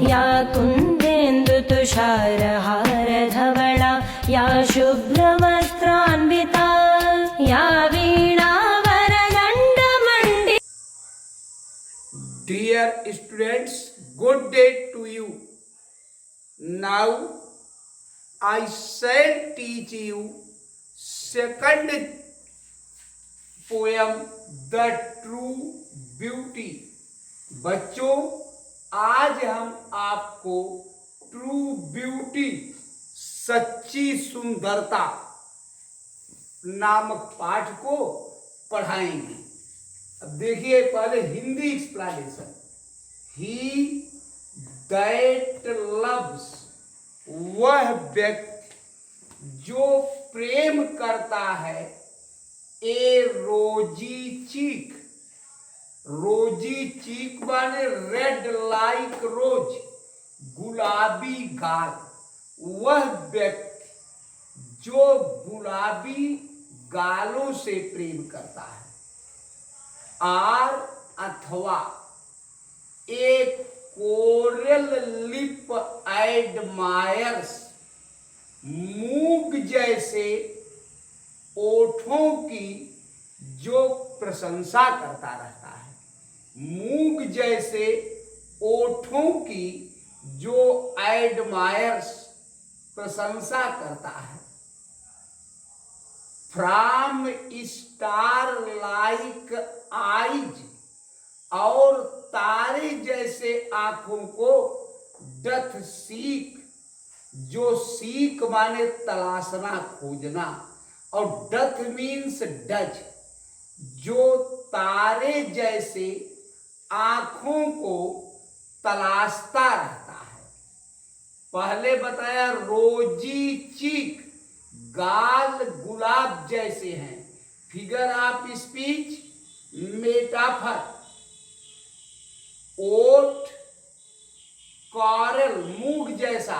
या कुन्देन्दु तुषारहार धवला या शुभ्रवस्त्रान्विता या वीणावरदण्डमण्डिता। Dear students, good day to you. Now I shall teach you second poem, The True Beauty. बच्चों, आज हम आपको ट्रू ब्यूटी, सच्ची सुंदरता नामक पाठ को पढ़ाएंगे। अब देखिए, पहले Hindi explanation. He that loves, वह व्यक्ति जो प्रेम करता है, ए रोजी चीक, रोजी चीक माने रेड लाइक रोज, गुलाबी गाल। वह व्यक्ति जो गुलाबी गालों से प्रेम करता है। आर अथवा ए कोरल लिप एडमायर्स, मूंग जैसे ओठों की जो प्रशंसा करता रहता है। मूंग जैसे ओठों की जो एडमायर्स, प्रशंसा करता है। फ्रॉम स्टार लाइक आइज, और तारे जैसे आंखों को डथ सीक, जो सीक माने तलाशना, खोजना, और डथ मीन्स डज, जो तारे जैसे आंखों को तलाशता रहता है। पहले बताया रोजी चीक, गाल गुलाब जैसे हैं। Figure of speech, metaphor. ओट कॉरल, मूंग जैसा,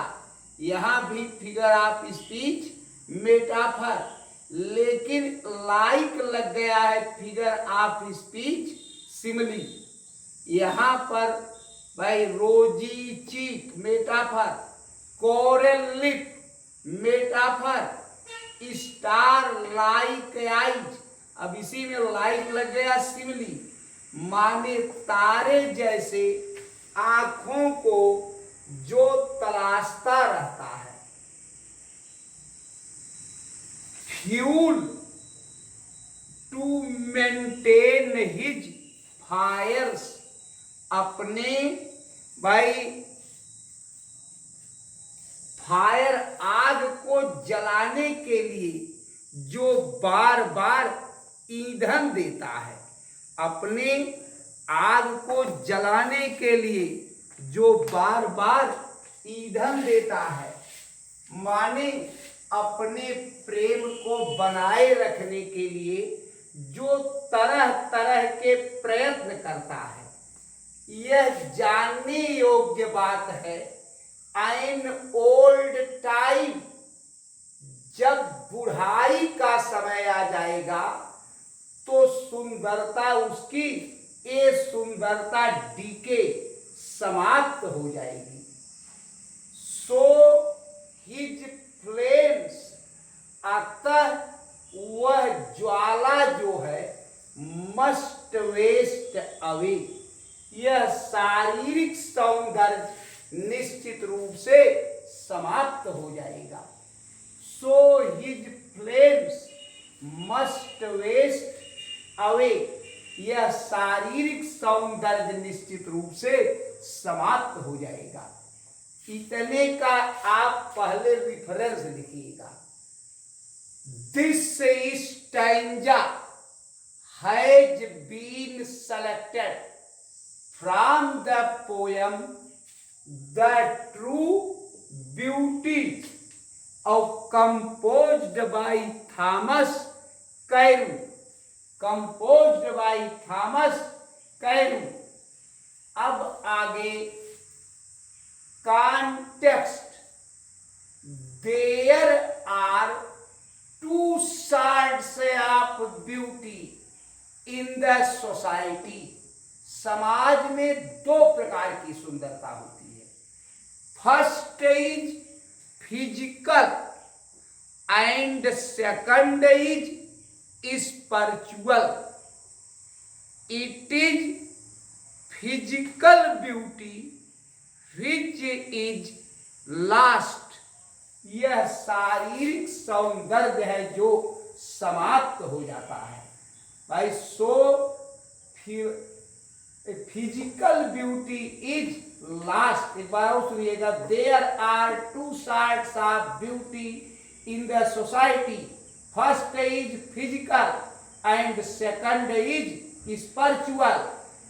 यहां भी फिगर ऑफ स्पीच, मेटाफर। लेकिन लाइक लग गया है फिगर ऑफ स्पीच, सिमिली। यहां पर भाई rosy cheek metaphor, coral lip metaphor, star like eyes, अब इसी में लाइक लग गया, सिमिली माने तारे जैसे आंखों को जो तलाशता रहता है। Fuel to maintain his fires, अपने भाई फायर, आग को जलाने के लिए जो बार बार ईंधन देता है। अपने आग को जलाने के लिए जो बार बार ईंधन देता है, माने अपने प्रेम को बनाए रखने के लिए जो तरह तरह के प्रयत्न करता है। यह जानने योग्य बात है। इन ओल्ड टाइम, जब बुढ़ाई का समय आ जाएगा तो सुंदरता उसकी, ये सुंदरता डीके, समाप्त हो जाएगी। सो हिज फ्लेम्स, अतः वह ज्वाला जो है, मस्ट वेस्ट अवे, यह शारीरिक सौंदर्य निश्चित रूप से समाप्त हो जाएगा। So his flames must waste away, यह शारीरिक सौंदर्य निश्चित रूप से समाप्त हो जाएगा। इतने का आप पहले रिफरेंस लिखिएगा। This stanza has been selected from the poem the true beauty of composed by Thomas Carew, composed by Thomas Carew। अब आगे context, there are two sides of beauty in the society। समाज में दो प्रकार की सुंदरता होती है। First is physical and second is spiritual. It is physical beauty which is last. यह शारीरिक सौंदर्य है जो समाप्त हो जाता है भाई. So physical beauty is lost. एक बार और सुनिएगा. There are two sides of beauty in the society. First is physical and second is spiritual.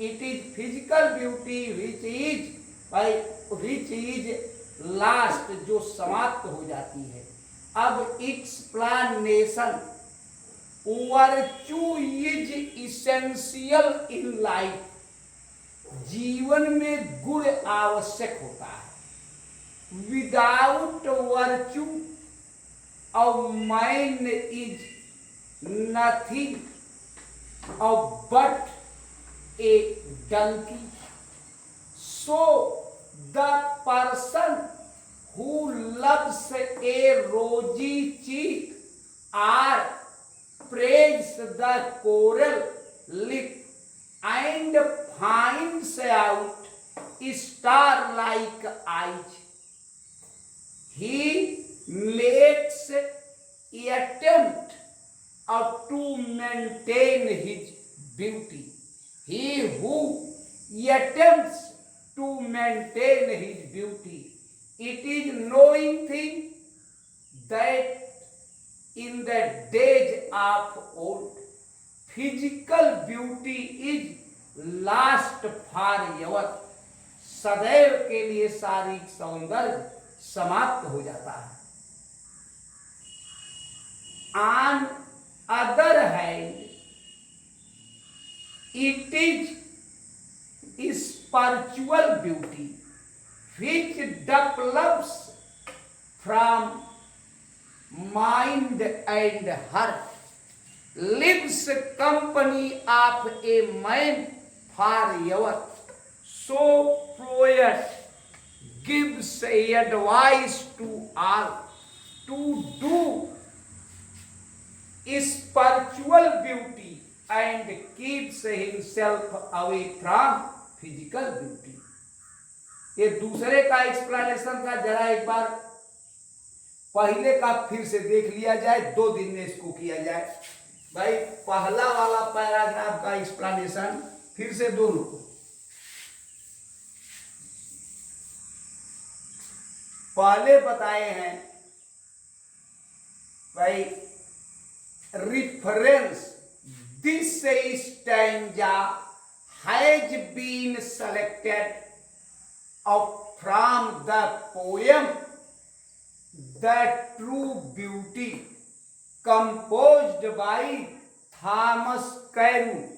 It is physical beauty which is lost, जो समाप्त हो जाती है. अब explanation. Virtue is essential in life. जीवन में गुण आवश्यक होता है. Without virtue or man is nothing but a donkey. So the person who loves a rosy cheek or praise the coral lip and finds out star-like eyes, he makes attempt to maintain his beauty. He who attempts to maintain his beauty, it is knowing thing that in the days of old, physical beauty is last forever. सदैव के लिए शारीरिक सौंदर्य समाप्त हो जाता है. On other hand, it is spiritual beauty which develops from mind and heart, lives company of a man forever. So poet gives advice to all to do spiritual beauty and keeps himself away from physical beauty. ये दूसरे का explanation था. जरा एक बार पहले का फिर से देख लिया जाए, 2 दिन में इसको किया जाए. भाई पहला वाला पैराग्राफ का एक्सप्लेनेशन फिर से दोनों को. पहले बताए हैं भाई reference. This stanza has been selected from the poem The True Beauty, composed by Thomas Carew,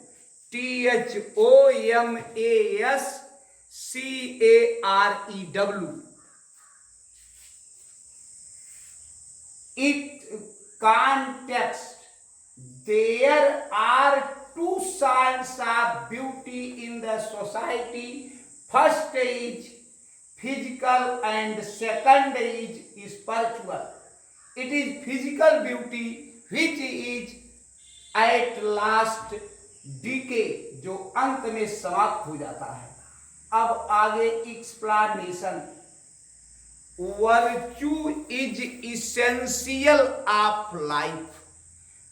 THOMASCAREW. It context. There are two sides of beauty in the society. First is physical and second is spiritual. It is physical beauty which is at last decay, जो अंत में समाप्त हो जाता है. अब आगे explanation. Virtue is essential of life.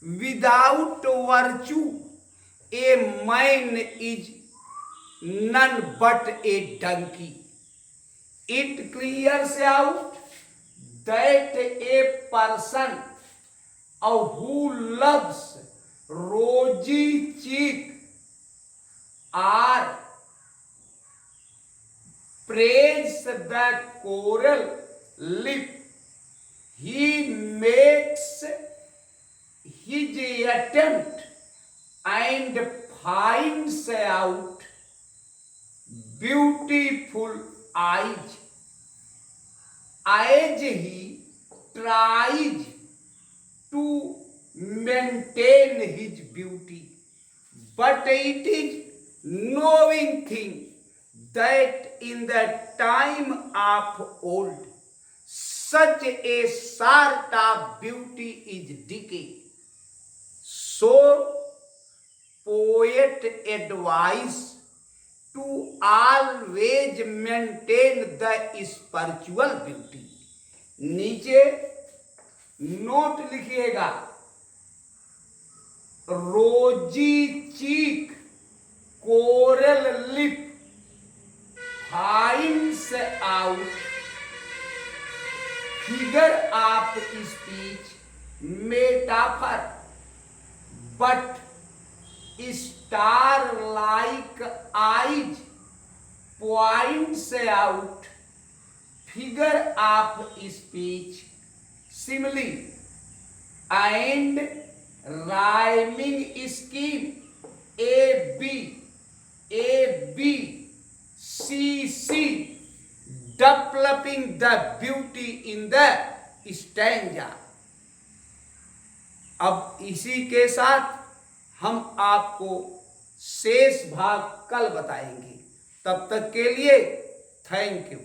Without virtue, a man is none but a donkey. It clears out that a person who loves rosy cheek or praise the coral lip, he makes his attempt and finds out beautiful eyes as he tries to maintain his beauty. But it is knowing thing that in the time of old such a sort of beauty is decay. So poet advise to always maintain the spiritual beauty. नीचे note लिखिएगा, rosy cheek, coral lip finds out, figure of speech, metaphor, but star-like eyes points out, figure of speech, simile, and rhyming scheme, A, B, C, developing the beauty in the stanza. अब इसी के साथ हम आपको शेष भाग कल बताएंगे। तब तक के लिए थैंक यू।